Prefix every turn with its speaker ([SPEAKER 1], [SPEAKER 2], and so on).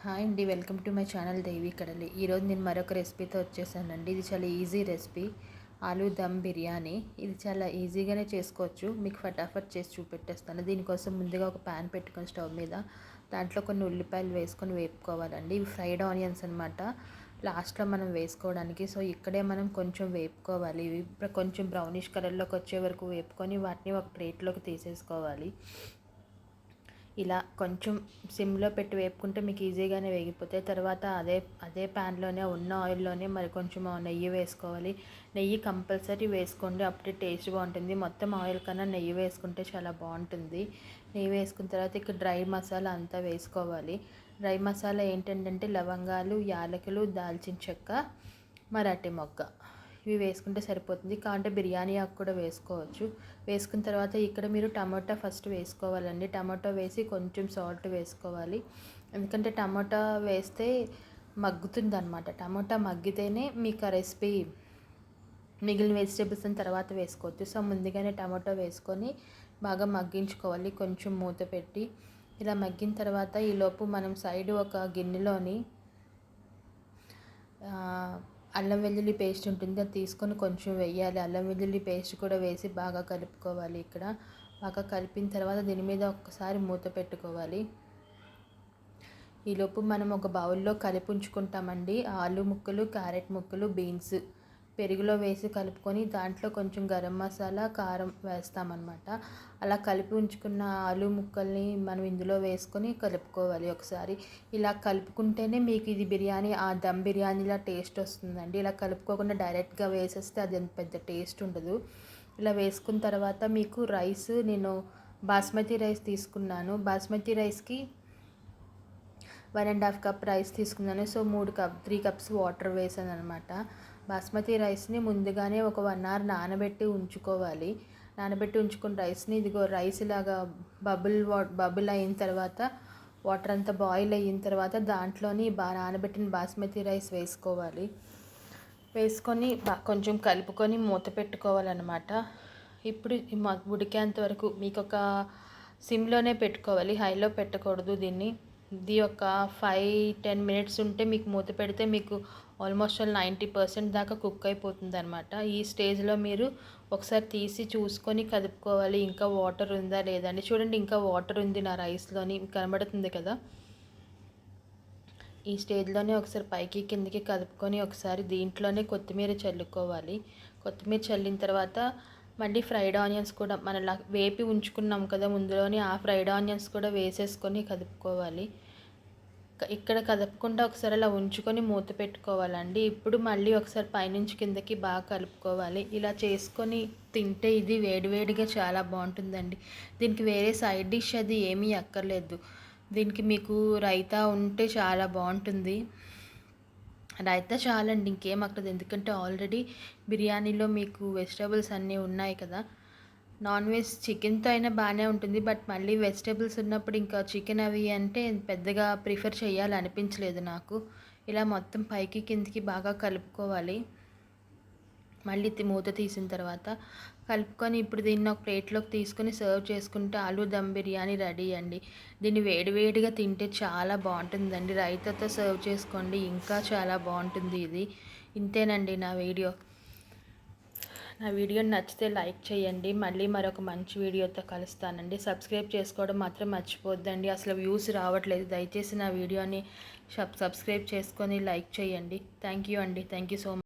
[SPEAKER 1] Hi అండి, welcome to my channel దేవి కడలి. ఈరోజు నేను మరొక రెసిపీతో వచ్చేసానండి. ఇది చాలా ఈజీ రెసిపీ, ఆలూ దమ్ బిర్యానీ. ఇది చాలా ఈజీగానే చేసుకోవచ్చు. మీకు ఫటాఫట్ చేసి చూపెట్టేస్తాను. దీనికోసం ముందుగా ఒక ప్యాన్ పెట్టుకొని స్టవ్ మీద దాంట్లో కొన్ని ఉల్లిపాయలు వేసుకొని వేపుకోవాలండి. ఇవి ఫ్రైడ్ ఆనియన్స్ అనమాట, లాస్ట్లో మనం వేసుకోవడానికి. సో ఇక్కడే మనం కొంచెం వేపుకోవాలి. ఇవి కొంచెం బ్రౌనిష్ కలర్లోకి వచ్చే వరకు వేపుకొని వాటిని ఒక ప్లేట్లోకి తీసేసుకోవాలి. ఇలా కొంచెం సిమ్లో పెట్టి వేపుకుంటే మీకు ఈజీగానే వేగిపోతాయి. తర్వాత అదే ప్యాన్లోనే ఉన్న ఆయిల్లోనే మరి కొంచెం నెయ్యి వేసుకోవాలి. నెయ్యి కంపల్సరీ వేసుకోండి, అప్పుడే టేస్ట్ బాగుంటుంది. మొత్తం ఆయిల్ కన్నా నెయ్యి వేసుకుంటే చాలా బాగుంటుంది. నెయ్యి వేసుకున్న తర్వాత ఇక్కడ డ్రై మసాలా అంతా వేసుకోవాలి. డ్రై మసాలా ఏంటంటే లవంగాలు, యాలకులు, దాల్చిన చెక్క, మరాఠీ మొగ్గ, ఇవి వేసుకుంటే సరిపోతుంది. కావాలంటే బిర్యానీ ఆకు కూడా వేసుకోవచ్చు. వేసుకున్న తర్వాత ఇక్కడ మీరు టమాటా ఫస్ట్ వేసుకోవాలండి. టమాటా వేసి కొంచెం సాల్ట్ వేసుకోవాలి, ఎందుకంటే టమాటా వేస్తే మగ్గుతుంది అనమాట. టమాటా మగ్గితేనే మీకు ఆ రెసిపీ మిగిలిన వెజిటేబుల్స్ తర్వాత వేసుకోవచ్చు. సో ముందుగానే టమాటో వేసుకొని బాగా మగ్గించుకోవాలి, కొంచెం మూత పెట్టి. ఇలా మగ్గిన తర్వాత ఈలోపు మనం సైడ్ ఒక గిన్నెలోని అల్లం వెల్లుల్లి పేస్ట్ ఉంటుంది, అది తీసుకొని కొంచెం వేయాలి. అల్లం వెల్లుల్లి పేస్ట్ కూడా వేసి బాగా కలుపుకోవాలి. ఇక్కడ బాగా కలిపిన తర్వాత దీని మీద ఒక్కసారి మూత పెట్టుకోవాలి. ఈలోపు మనం ఒక బౌల్లో కలిపి ఉంచుకుంటామండి ఆలు ముక్కలు, క్యారెట్ ముక్కలు, బీన్స్ పెరుగులో వేసి కలుపుకొని దాంట్లో కొంచెం గరం మసాలా, కారం వేస్తామన్నమాట. అలా కలిపి ఉంచుకున్న ఆలు ముక్కల్ని మనం ఇందులో వేసుకొని కలుపుకోవాలి ఒకసారి. ఇలా కలుపుకుంటేనే మీకు ఇది బిర్యానీ, ఆ దమ్ బిర్యానీలా టేస్ట్ వస్తుందండి. ఇలా కలుపుకోకుండా డైరెక్ట్గా వేసేస్తే అది పెద్ద టేస్ట్ ఉండదు. ఇలా వేసుకున్న తర్వాత మీకు రైస్, నేను బాస్మతి రైస్ తీసుకున్నాను. బాస్మతి రైస్కి 1.5 కప్ రైస్ తీసుకున్నాను. సో 3 కప్స్ వాటర్ వేసాను అనమాట. బాస్మతి రైస్ని ముందుగానే ఒక 1 అవర్ నానబెట్టి ఉంచుకోవాలి. నానబెట్టి ఉంచుకున్న రైస్ని ఇదిగో రైస్ ఇలాగా బబుల్ అయిన తర్వాత, వాటర్ అంతా బాయిల్ అయిన తర్వాత దాంట్లోని నానబెట్టిన బాస్మతి రైస్ వేసుకోవాలి. వేసుకొని కొంచెం కలుపుకొని మూత పెట్టుకోవాలన్నమాట. ఇప్పుడు ఉడికేంత వరకు మీకు ఒక సిమ్లోనే పెట్టుకోవాలి, హైలో పెట్టకూడదు దీన్ని. ఇది ఒక 5-10 మినిట్స్ ఉంటే మీకు మూత పెడితే మీకు ఆల్మోస్ట్ 90% దాకా కుక్ అయిపోతుంది అనమాట. ఈ స్టేజ్లో మీరు ఒకసారి తీసి చూసుకొని కదుపుకోవాలి, ఇంకా వాటర్ ఉందా లేదండి. చూడండి, ఇంకా వాటర్ ఉంది నా రైస్లోని, కనబడుతుంది కదా. ఈ స్టేజ్లోనే ఒకసారి పైకి కిందకి కలుపుకొని ఒకసారి దీంట్లోనే కొత్తిమీర చల్లుకోవాలి. కొత్తిమీర చల్లిన తర్వాత మళ్ళీ ఫ్రైడ్ ఆనియన్స్ కూడా మనం వేపి ఉంచుకున్నాం కదా ముందులోని, ఆ ఫ్రైడ్ ఆనియన్స్ కూడా వేసేసుకొని కదుపుకోవాలి. ఇక్కడ కదపకుండా ఒకసారి అలా ఉంచుకొని మూత పెట్టుకోవాలండి. ఇప్పుడు మళ్ళీ ఒకసారి పైనుంచి కిందకి బాగా కలుపుకోవాలి. ఇలా చేసుకొని తింటే ఇది వేడివేడిగా చాలా బాగుంటుందండి. దీనికి వేరే సైడ్ డిష్ అది ఏమీ అక్కర్లేదు. దీనికి మీకు రైతా ఉంటే చాలా బాగుంటుంది. రైతా చాలండి, ఇంకేం అక్కర్లేదు. ఎందుకంటే ఆల్రెడీ బిర్యానీలో మీకు వెజిటేబుల్స్ అన్నీ ఉన్నాయి కదా. నాన్ వెజ్ చికెన్తో అయినా బాగానే ఉంటుంది, బట్ మళ్ళీ వెజిటేబుల్స్ ఉన్నప్పుడు ఇంకా చికెన్ అవి అంటే పెద్దగా ప్రిఫర్ చేయాలనిపించలేదు నాకు. ఇలా మొత్తం పైకి కిందికి బాగా కలుపుకోవాలి. మళ్ళీ మూత తీసిన తర్వాత కలుపుకొని ఇప్పుడు దీన్ని ఒక ప్లేట్లోకి తీసుకొని సర్వ్ చేసుకుంటే ఆలూ దమ్ బిర్యానీ రెడీ అండి. దీన్ని వేడివేడిగా తింటే చాలా బాగుంటుందండి. రైతాతో సర్వ్ చేసుకోండి, ఇంకా చాలా బాగుంటుంది ఇది. ఇంతేనండి నా వీడియో. నా వీడియో నచ్చితే లైక్ చేయండి. మళ్ళీ మరొక మంచి వీడియోతో కలుస్తానండి. సబ్స్క్రైబ్ చేసుకోవడం మాత్రం మర్చిపోద్దండి. అసలు వ్యూస్ రావట్లేదు. దయచేసి నా వీడియోని సబ్స్క్రైబ్ చేసుకొని లైక్ చేయండి. థ్యాంక్ యూ అండి. Thank you so much.